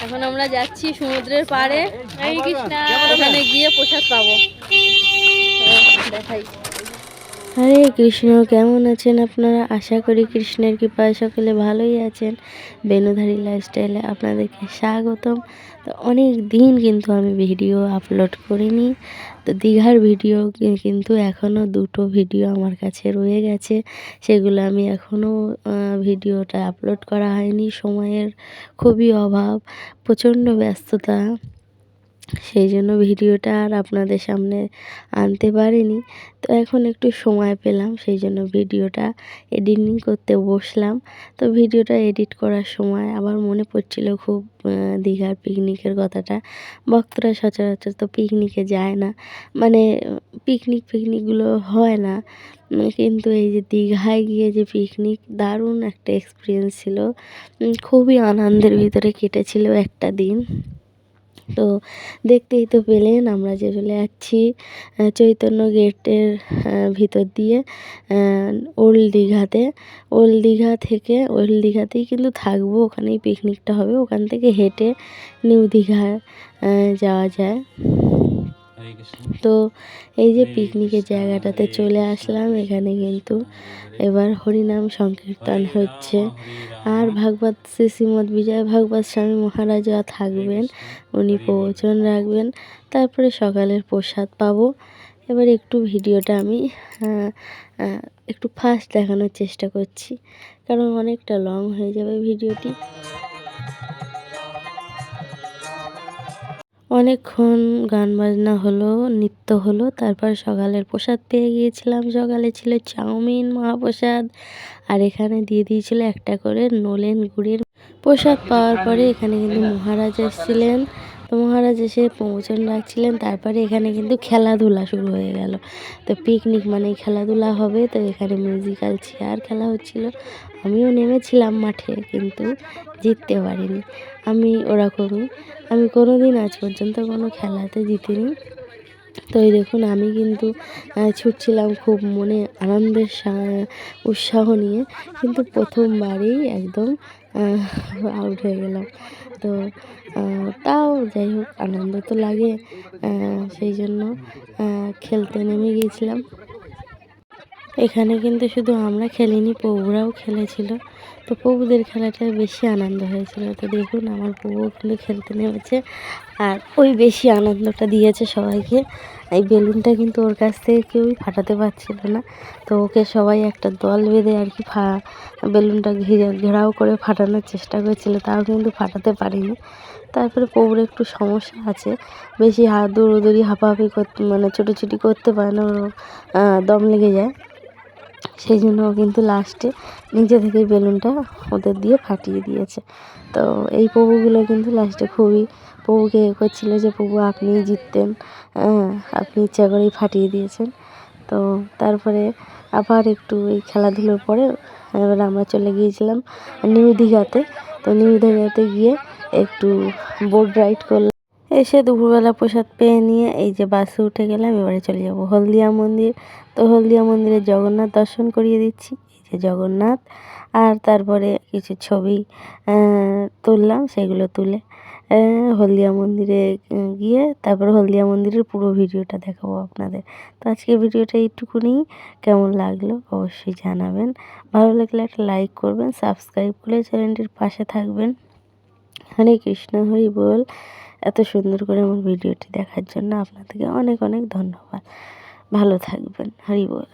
এখন আমরা যাচ্ছি সমুদ্রের পাড়ে, ওখানে গিয়ে প্রসাদ পাবো। দেখাই। হরে কৃষ্ণ, কেমন আছেন আপনারা? আশা করি কৃষ্ণের কৃপায় সকলে ভালোই আছেন। বেনুধারী লাইফস্টাইলে আপনাদেরকে স্বাগতম। তো অনেক দিন কিন্তু আমি ভিডিও আপলোড করিনি। তো দীঘার ভিডিও কিন্তু এখনও দুটো ভিডিও আমার কাছে রয়ে গেছে, সেগুলো আমি এখনও ভিডিওটা আপলোড করা হয়নি। সময়ের খুবই অভাব, প্রচণ্ড ব্যস্ততা, সেই জন্য ভিডিওটা আর আপনাদের সামনে আনতে পারিনি। তো এখন একটু সময় পেলাম, সেই জন্য ভিডিওটা এডিটিং করতে বসলাম। তো ভিডিওটা এডিট করার সময় আবার মনে পড়ছিল খুব দীঘার পিকনিকের কথাটা। ভক্তরা সচরাচর তো পিকনিকে যায় না, মানে পিকনিকগুলো হয় না, কিন্তু এই যে দীঘায় গিয়ে যে পিকনিক, দারুণ একটা এক্সপিরিয়েন্স ছিল। খুবই আনন্দের ভিতরে কেটেছিল একটা দিন। তো দেখতেই তো পেলেন আমরা যে চলে যাচ্ছি চৈতন্য গেটের ভিতর দিয়ে ওল্ড দীঘাতে। ওল্ড দীঘাতেই কিন্তু থাকবো, ওখানেই পিকনিকটা হবে। ওখান থেকে হেঁটে নিউ দীঘায় যাওয়া যায়। তো এই যে পিকনিকের জায়গাটাতে চলে আসলাম, এখানে কিন্তু এবার হরিনাম সংকীর্তন হচ্ছে। আর ভাগবত শ্রীমৎ বিজয় ভাগবত স্বামী মহারাজা থাকবেন, উনি প্রবচন রাখবেন। তারপরে সকালের প্রসাদ পাবো। এবার একটু ভিডিওটা আমি একটু ফাস্ট দেখানোর চেষ্টা করছি, কারণ অনেকটা লং হয়ে যাবে ভিডিওটি। অনেকক্ষণ গান বাজনা হলো, নৃত্য হলো, তারপর সকালের প্রসাদ পেয়ে গিয়েছিলাম। সকালে ছিল চাউমিন মহাপ্রসাদ, আর এখানে দিয়ে দিয়েছিল একটা করে নলেন গুড়ের প্রসাদ। পাওয়ার পরে এখানে কিন্তু মহারাজ এসেছিলেন। তো মহারাজ এসে প্রবচন রাখছিলেন। তারপরে এখানে কিন্তু খেলাধুলা শুরু হয়ে গেল। তো পিকনিক মানে খেলাধুলা হবে, তো এখানে মিউজিক্যাল চেয়ার খেলা হচ্ছিল। আমিও নেমেছিলাম মাঠে, কিন্তু জিততে পারিনি। আমি ওরকমই, আমি কোনো দিন আজ পর্যন্ত কোনো খেলাতে জিতিনি। তো এই দেখুন, আমি কিন্তু ছুটছিলাম খুব মনে আনন্দের উৎসাহ নিয়ে, কিন্তু প্রথমবারেই একদম আউট হয়ে গেলাম। তো তাও যাই হোক, আনন্দ তো লাগে, সেই জন্য খেলতে নেমে গিয়েছিলাম। এখানে কিন্তু শুধু আমরা খেলিনি, প্রভুরাও খেলেছিল। তো প্রভুদের খেলাটায় বেশি আনন্দ হয়েছিল। তো দেখুন, আমার প্রভুও কিন্তু খেলতে নেমেছে, আর ওই বেশি আনন্দটা দিয়েছে সবাইকে। এই বেলুনটা কিন্তু ওর কাছ থেকে কেউই ফাটাতে পারছিল না, তো ওকে সবাই একটা দল বেঁধে আর কি বেলুনটা ঘেরাও করে ফাটানোর চেষ্টা করেছিল, তাও কিন্তু ফাটাতে পারিনি। তারপরে প্রভুর একটু সমস্যা আছে, বেশি দৌড়োদৌড়ি হাঁপাহাঁপি করতে, মানে ছোটোছুটি করতে পারে না, ওর দম লেগে যায়। সেই জন্য কিন্তু লাস্টে নিজে থেকেই বেলুনটা ওদের দিয়ে ফাটিয়ে দিয়েছে। তো এই প্রভুগুলো কিন্তু লাস্টে খুবই প্রভুকে করছিল যে প্রভু আপনিই জিততেন, আপনি ইচ্ছা করেই ফাটিয়ে দিয়েছেন। তো তারপরে আবার একটু এই খেলাধুলোর পরে এবার আমরা চলে গিয়েছিলাম নিউ দীঘাতে। তো নিউ দীঘাতে গিয়ে একটু বোট রাইড করলাম। এসে দুপুরবেলা প্রসাদ পেয়ে নিয়ে এই যে বাসে উঠে গেলাম, এবারে চলে যাব হলদিয়া মন্দির। তো হলদিয়া মন্দিরে জগন্নাথ দর্শন করিয়ে দিচ্ছি, এই যে জগন্নাথ। আর তারপরে কিছু ছবি তুললাম, সেগুলো তুলে হলদিয়া মন্দিরে গিয়ে তারপরে হলদিয়া মন্দিরের পুরো ভিডিওটা দেখাবো আপনাদের। তো আজকে ভিডিওটা এইটুকুনি, কেমন লাগলো অবশ্যই জানাবেন। ভালো লাগলে একটা লাইক করবেন, সাবস্ক্রাইব করে চ্যানেলটির পাশে থাকবেন। হরে কৃষ্ণ, হরি বল। এত সুন্দর করে আমার ভিডিওটি দেখার জন্য আপনাদেরকে অনেক অনেক ধন্যবাদ। ভালো থাকবেন, হরি বল।